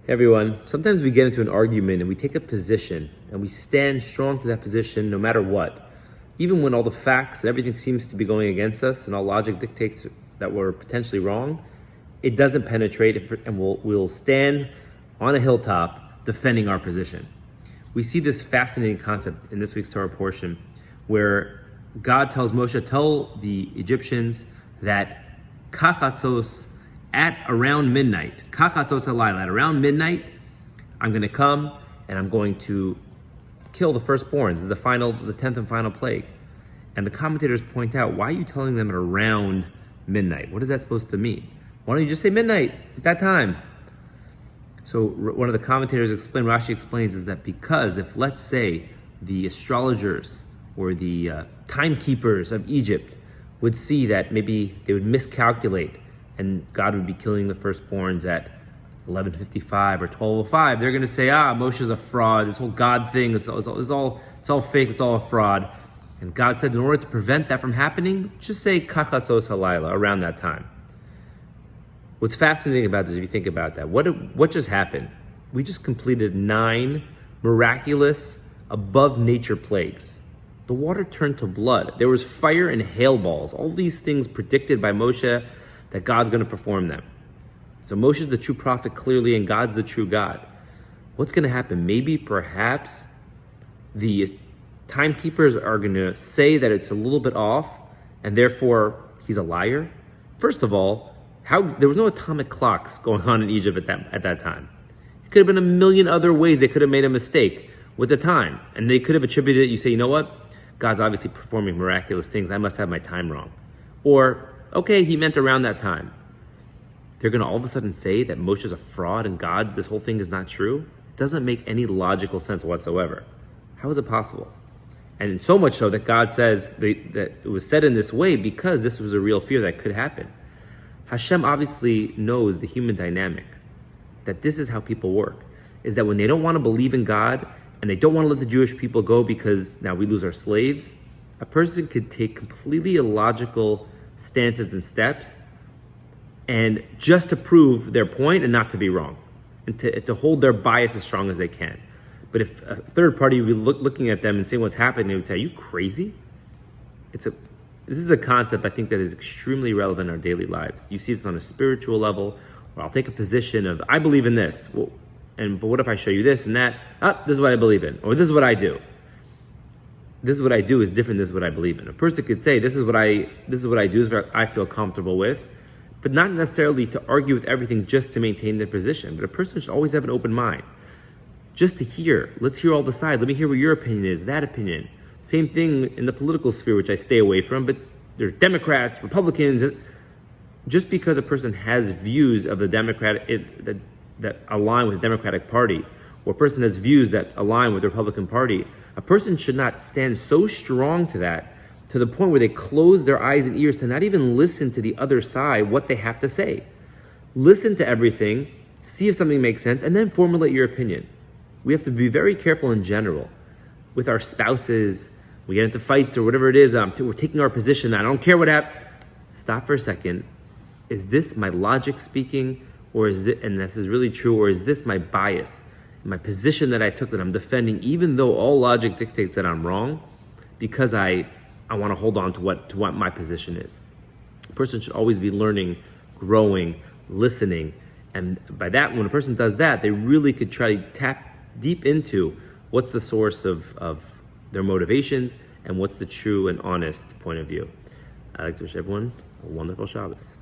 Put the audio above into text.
Hey everyone, sometimes we get into an argument and we take a position and we stand strong to that position no matter what. Even when all the facts and everything seems to be going against us and all logic dictates that we're potentially wrong, it doesn't penetrate and we'll stand on a hilltop defending our position. We see this fascinating concept in this week's Torah portion where God tells Moshe, tell the Egyptians that kachatzos, at around midnight, kachatzos halayla, at around midnight, I'm going to come and I'm going to kill the firstborns. This is the 10th and final plague. And the commentators point out, why are you telling them at around midnight? What is that supposed to mean? Why don't you just say midnight at that time? So one of the commentators Rashi explains, is that because if, let's say, the astrologers or the timekeepers of Egypt would see that maybe they would miscalculate and God would be killing the firstborns at 11:55 or 12:05, they're going to say, Moshe's a fraud. This whole God thing is all fake. It's all a fraud. And God said, in order to prevent that from happening, just say kachatzos halayla around that time. What's fascinating about this, if you think about that, what just happened? We just completed 9 miraculous, above nature plagues. The water turned to blood. There was fire and hail balls. All these things predicted by Moshe that God's going to perform them. So Moshe's the true prophet clearly, and God's the true God. What's going to happen? Maybe, perhaps, the timekeepers are going to say that it's a little bit off, and therefore he's a liar. First of all, there was no atomic clocks going on in Egypt at that time. It could have been a million other ways they could have made a mistake with the time, and they could have attributed it. You say, you know what? God's obviously performing miraculous things. I must have my time wrong. Or, okay, he meant around that time. They're going to all of a sudden say that Moshe's a fraud and God, this whole thing is not true? It doesn't make any logical sense whatsoever. How is it possible? And so much so that God says that it was said in this way because this was a real fear that could happen. Hashem obviously knows the human dynamic, that this is how people work, is that when they don't want to believe in God and they don't want to let the Jewish people go because now we lose our slaves, a person could take completely illogical stances and steps and just to prove their point and not to be wrong, and to hold their bias as strong as they can. But if a third party would be looking at them and seeing what's happening, they would say, are you crazy? This is a concept I think that is extremely relevant in our daily lives. You see this on a spiritual level, where I'll take a position of, I believe in this, but what if I show you this and that? This is what I believe in, or this is what I do. This is what I do is different. This is what I believe in. A person could say, this is what I do, this is what I feel comfortable with, but not necessarily to argue with everything just to maintain their position. But a person should always have an open mind, just to hear. Let's hear all the sides. Let me hear what your opinion is, that opinion. Same thing in the political sphere, which I stay away from, but there's Democrats, Republicans. Just because a person has views of the that align with the Democratic Party, or a person has views that align with the Republican Party, a person should not stand so strong to that, to the point where they close their eyes and ears to not even listen to the other side, what they have to say. Listen to everything, see if something makes sense, and then formulate your opinion. We have to be very careful in general with our spouses. We get into fights or whatever it is, we're taking our position. I don't care what happens. Stop for a second. Is this my logic speaking, or is it, and this is really true, or is this my bias, my position that I took that I'm defending, even though all logic dictates that I'm wrong, because I want to hold on to what my position is. A person should always be learning, growing, listening, and by that, when a person does that, they really could try to tap deep into what's the source of their motivations and what's the true and honest point of view. I'd like to wish everyone a wonderful Shabbos.